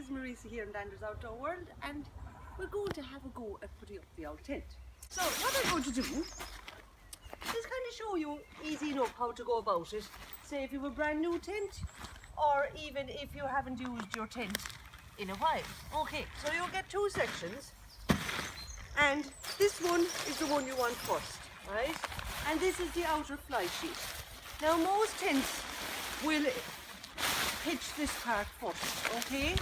is Muiriosa here in Landers Outdoor World, and we're going to have a go at putting up the old tent. So what I'm going to do is kind of show you easy enough how to go about it. Say if you have a brand new tent, or even if you haven't used your tent in a while. Okay, so you'll get two sections, and this one is the one you want first, right? And this is the outer fly sheet. Now most tents will pitch this part first, okay?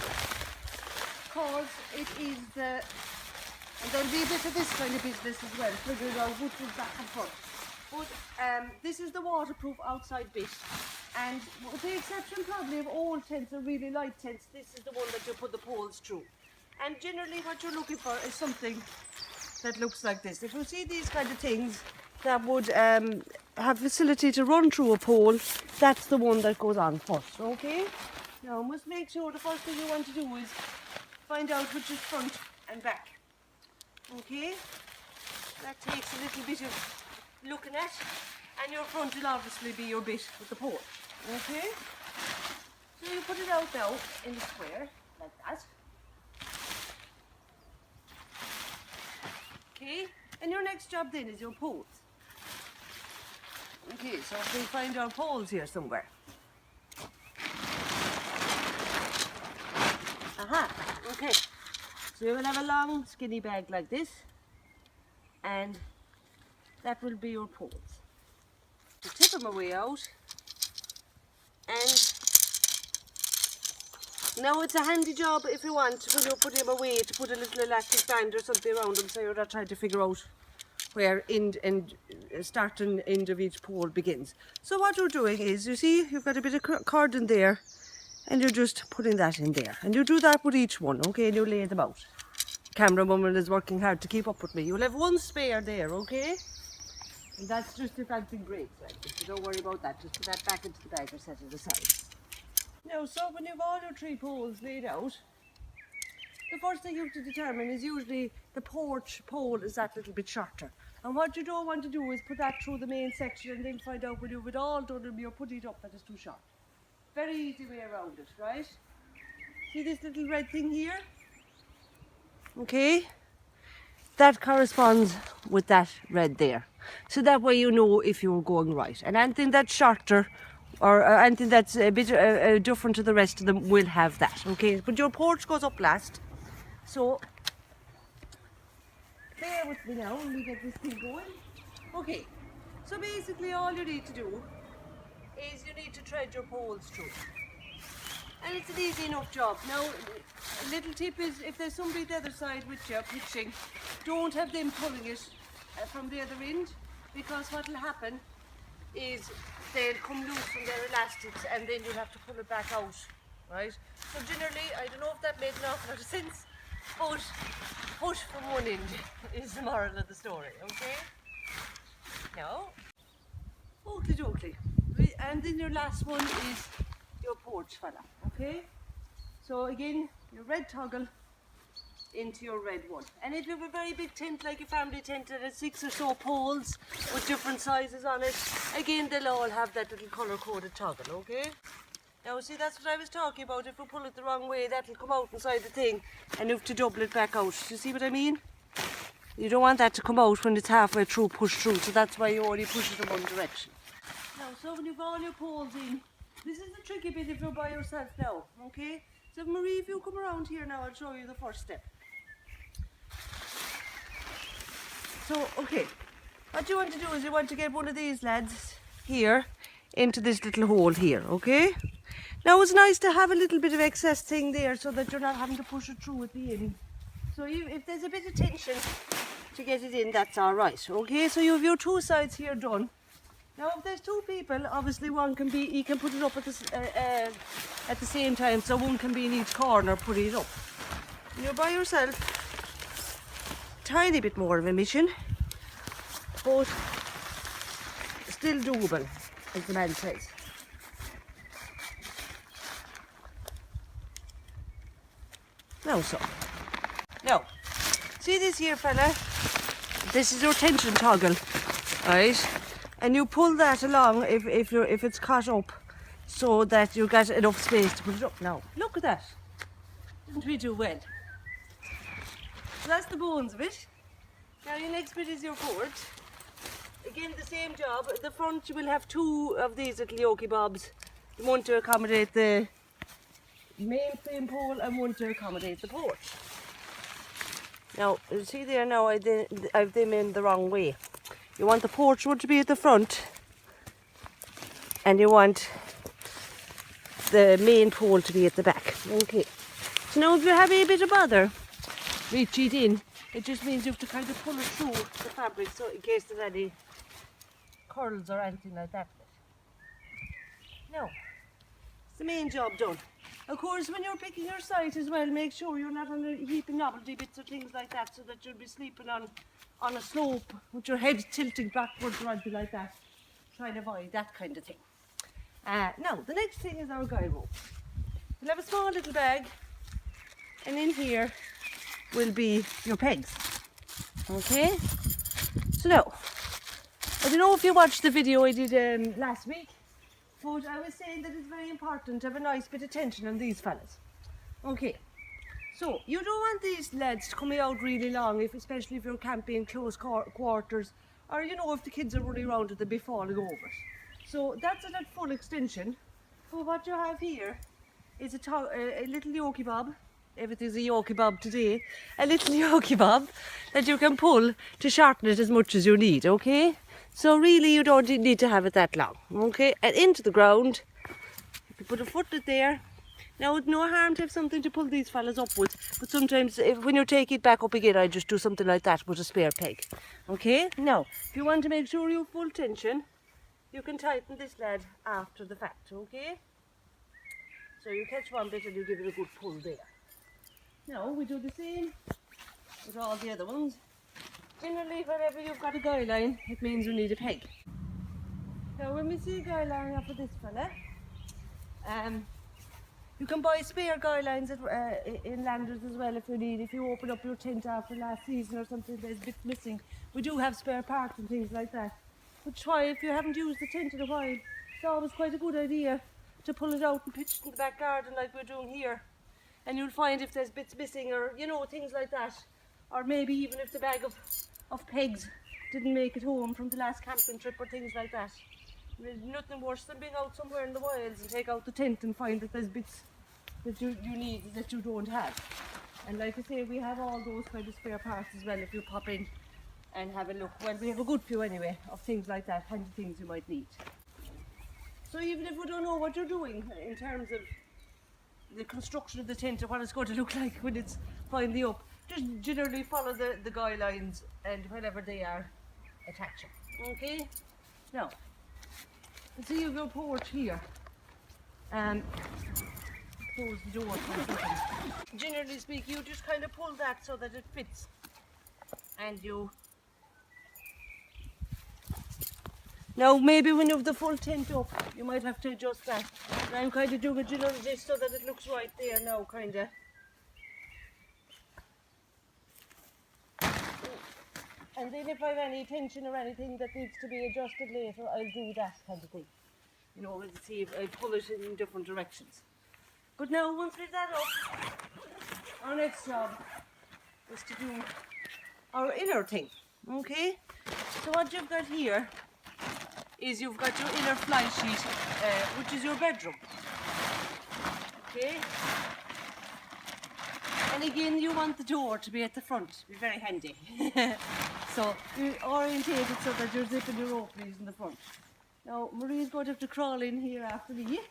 Because it is the, and there'll be a bit of this kind of business as well, figuring out which is back and front. But this is the waterproof outside bit, and with the exception probably of old tents or really light tents, this is the one that you put the poles through. And generally what you're looking for is something that looks like this. If you see these kind of things that would have facility to run through a pole, that's the one that goes on first, okay? Now must make sure the first thing you want to do is find out which is front and back, okay? That takes a little bit of looking at, and your front will obviously be your bit with the porch, okay? So you put it out now in the square, like that. Okay, and your next job then is your poles. Okay, so if we find our poles here somewhere. Aha, okay. So you will have a long skinny bag like this, and that will be your poles. You tip them away out, and now it's a handy job if you want, when you're putting them away, to put a little elastic band or something around them, so you're not trying to figure out where end and start and end of each pole begins. So what you're doing is, you see, you've got a bit of cord in there, and you're just putting that in there. And you do that with each one, okay, and you lay them out. Camera woman is working hard to keep up with me. You'll have one spare there, okay? And that's just if anything breaks, like, so don't worry about that. Just put that back into the bag or set it aside. Now, so when you've all your three poles laid out, the first thing you have to determine is usually the porch pole is that little bit shorter. And what you don't want to do is put that through the main section and then find out when you've it all done and you're putting it up that it's too short. Very easy way around it, right? See this little red thing here? Okay? That corresponds with that red there. So that way you know if you're going right. And anything that's shorter or anything that's a bit different to the rest of them will have that, okay? But your porch goes up last. So, bear with me now and we get this thing going. Okay, so basically all you need to do is you need to thread your poles through. And it's an easy enough job. Now, a little tip is, if there's somebody the other side with you pitching, don't have them pulling it from the other end, because what will happen is they'll come loose from their elastics and then you'll have to pull it back out, right? So generally, I don't know if that made an awful lot of sense, but push from one end is the moral of the story, okay? Now, oakley dokley. And then your last one is your porch fella, okay? So again, your red toggle into your red one. And if you have a very big tent, like a family tent that has 6 or so poles with different sizes on it, again they'll all have that little colour coded toggle, okay? Now see, that's what I was talking about. If we pull it the wrong way, that'll come out inside the thing and you have to double it back out. Do you see what I mean? You don't want that to come out when it's halfway through, pushed through, so that's why you only push it in one direction. Now, so when you've all your poles in, this is the tricky bit if you're by yourself now, okay? So Marie, if you come around here now, I'll show you the first step. So, okay, what you want to do is you want to get one of these lads here into this little hole here, okay? Now it's nice to have a little bit of excess thing there so that you're not having to push it through at the end. So if there's a bit of tension to get it in, that's all right, okay? So you have your two sides here done. Now if there's two people, obviously one can be, you can put it up at the same time, so one can be in each corner putting it up. When you're by yourself, tiny bit more of a mission, but still doable, as the man says. Now, see this here fella? This is your tension toggle, right? And you pull that along if it's caught up, so that you get enough space to put it up. Now, look at that. Didn't we do well? So that's the bones of it. Now your next bit is your port. Again, the same job. At the front you will have two of these little yoke bobs. One to accommodate the main frame pole and one to accommodate the porch. Now, you see there now I've them in the wrong way. You want the porch wood to be at the front and you want the main pole to be at the back. Okay. So now if you have a bit of bother, reach it in. It just means you have to kind of pull it through the fabric so in case there's any curls or anything like that. Now, it's the main job done. Of course, when you're picking your site as well, make sure you're not on a heap of novelty bits or things like that so that you'll be sleeping on a slope with your head tilting backwards or anything like that. Try and avoid that kind of thing. Now, the next thing is our guide rope. We'll have a small little bag and in here will be your pegs. Okay? So now, I don't know if you watched the video I did last week, but I was saying that it's very important to have a nice bit of tension on these fellas. Okay, so you don't want these leads to come out really long, especially if you're camping in close quarters, or you know if the kids are running around it, they'll be falling over it. So that's at full extension. But what you have here is a little yoke bob. Everything's a yoke bob today. A little yoke bob that you can pull to shorten it as much as you need, okay? So really you don't need to have it that long, okay? And into the ground, you put a footlet there. Now it's no harm to have something to pull these fellas up with, but sometimes when you take it back up again, I just do something like that with a spare peg, okay? Now, if you want to make sure you have full tension, you can tighten this lad after the fact, okay? So you catch one bit and you give it a good pull there. Now we do the same with all the other ones. Generally, whenever you've got a guy line, it means you need a peg. Now when we see a guy line off of this fella, you can buy spare guy lines in Landers as well if you need. If you open up your tent after last season or something, there's bits missing. We do have spare parts and things like that. But try, if you haven't used the tent in a while, it's always quite a good idea to pull it out and pitch it in the back garden like we're doing here. And you'll find if there's bits missing or, you know, things like that. Or maybe even if the bag of pegs didn't make it home from the last camping trip or things like that. There's nothing worse than being out somewhere in the wilds and take out the tent and find that there's bits that you need that you don't have. And like I say, we have all those kind of spare parts as well if you pop in and have a look. Well, we have a good few anyway of things like that, kind of things you might need. So even if we don't know what you're doing in terms of the construction of the tent or what it's going to look like when it's finally up, just generally follow the guy lines and whenever they are attaching. Okay? Now, let's see your porch here. Close the door for a second. Generally speaking, you just kind of pull that so that it fits. And you... Now maybe when you have the full tent up, you might have to adjust that. And I'm kind of doing it generally just so that it looks right there now, kind of. And then if I have any tension or anything that needs to be adjusted later, I'll do that kind of thing. You know, let's see if I pull it in different directions. But now, once we've that up, our next job is to do our inner thing, okay? So what you've got here is you've got your inner fly sheet, which is your bedroom, okay? And again, you want the door to be at the front, be very handy. So you orientate it so that you're zipping your openings in the front. Now, Marie's going to have to crawl in here after me.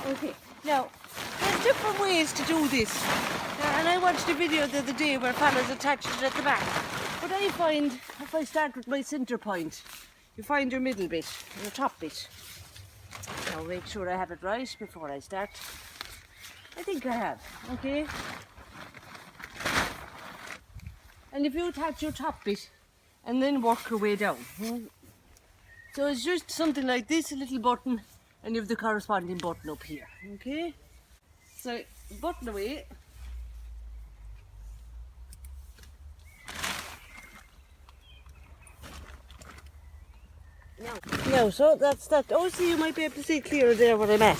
Okay, now, there's different ways to do this. And I watched a video the other day where fellas attached it at the back. But I find, if I start with my centre point, you find your middle bit, your top bit. Now, make sure I have it right before I start. I think I have, okay? And if you attach your top bit and then work your way down. So it's just something like this, a little button, and you have the corresponding button up here, okay? So button away. Now, so that's that. Oh, see, you might be able to see clearer there where I'm at.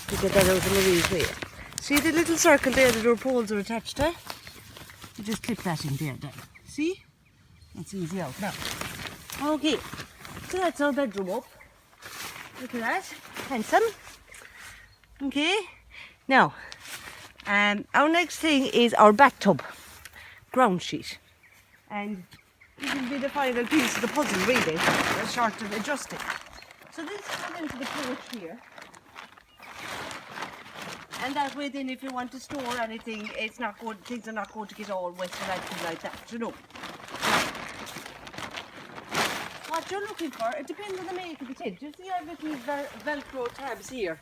to get that out of Marie's way. See the little circle there that our poles are attached to? You just clip that in there then. See? It's easy out now. Okay, so that's our bedroom up. Look at that, handsome. Okay, now our next thing is our bathtub ground sheet, and this will be the final piece of the puzzle really, short of adjusting. So this goes into the porch here, and that way then if you want to store anything, it's not going, things are not going to get all wet or anything like that, you know. What you're looking for, it depends on the make of the tent. You see I have little Velcro tabs here,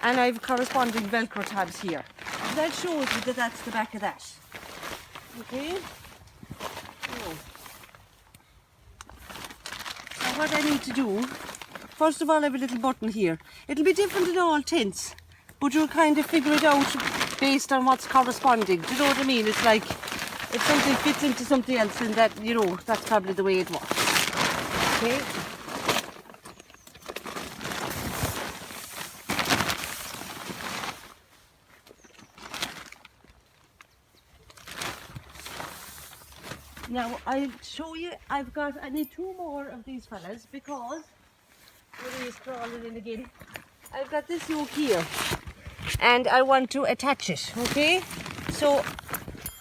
and I have corresponding Velcro tabs here. So that shows you that that's the back of that. Okay? So what I need to do, first of all I have a little button here. It'll be different in all tents, but you'll kind of figure it out based on what's corresponding. Do you know what I mean? It's like, if something fits into something else, then that, you know, that's probably the way it works. Okay. Now I'll show you, I need 2 more of these fellas because Marie is crawling in again. I've got this yoke here and I want to attach it, okay? So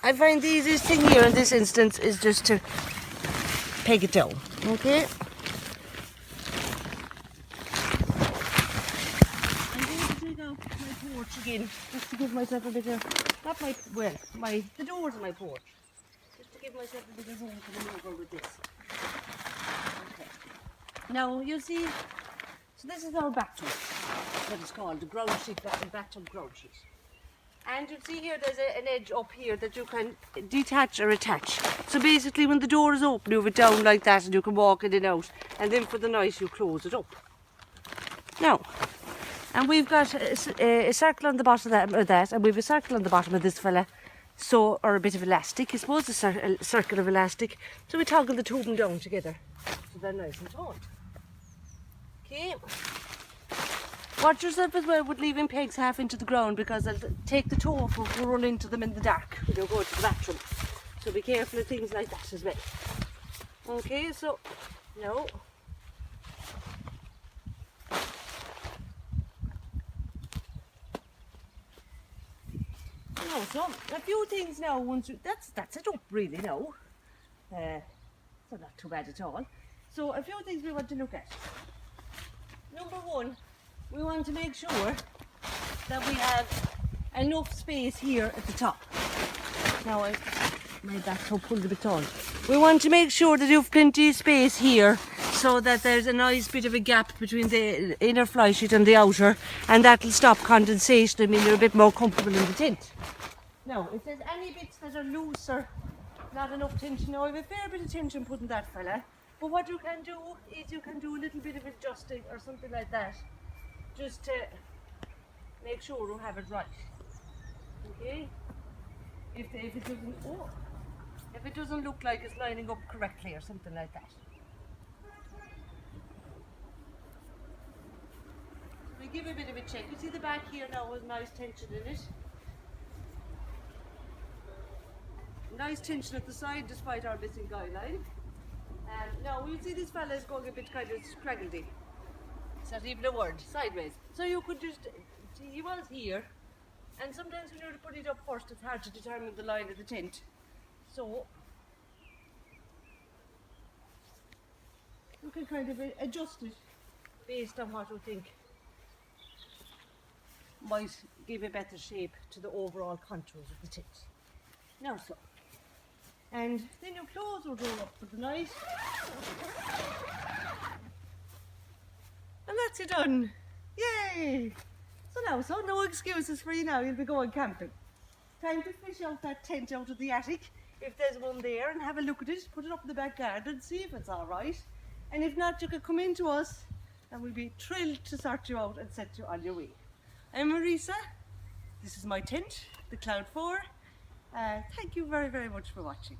I find the easiest thing here in this instance is just to peg it down, okay? Again, just to give myself a bit of, not my, well, the doors of my porch, just to give myself a bit of room to maneuver with this. Okay. Now you see, so this is our bathtub, what it's called, the ground sheet, the bathtub ground sheet. And you see here there's an edge up here that you can detach or attach. So basically when the door is open, you have it down like that and you can walk in and out, and then for the night you close it up. Now, and we've got a circle on the bottom of that, and we've a circle on the bottom of this fella, so, or a bit of elastic, I suppose, a circle of elastic. So we toggle the two of them down together, so they're nice and taut. Okay. Watch yourself as well with leaving pegs half into the ground, because they'll take the toe off and run into them in the dark when you go to the bathroom. So be careful of things like that as well. Okay, so, no. So a few things now, once you, that's it up really now. So not too bad at all. So a few things we want to look at. Number 1, we want to make sure that we have enough space here at the top. Now my bathtub pulled a bit tall. We want to make sure that you have plenty of space here, so that there's a nice bit of a gap between the inner fly sheet and the outer, and that'll stop condensation. I mean, you're a bit more comfortable in the tent. Now, if there's any bits that are loose or not enough tension, now I have a fair bit of tension put in that fella, but what you can do is you can do a little bit of adjusting or something like that, just to make sure you have it right. Okay? If it doesn't look like it's lining up correctly or something like that. So we give a bit of a check. You see the back here now has nice tension in it. Nice tension at the side despite our missing guy line. Now we see this fella is going a bit kind of scraggledy. It's not even a word, sideways. So you could just, he was here, and sometimes when you put it up first it's hard to determine the line of the tent. So you can kind of adjust it based on what you think might give a better shape to the overall contours of the tent. Now so. And then your clothes will roll up for the night. And that's you done. Yay! So no excuses for you now, you'll be going camping. Time to fish out that tent out of the attic, if there's one there, and have a look at it, put it up in the back garden, see if it's alright. And if not, you can come in to us and we'll be thrilled to sort you out and set you on your way. I'm Muiriosa. This is my tent, the Cloud 4. Thank you very, very much for watching.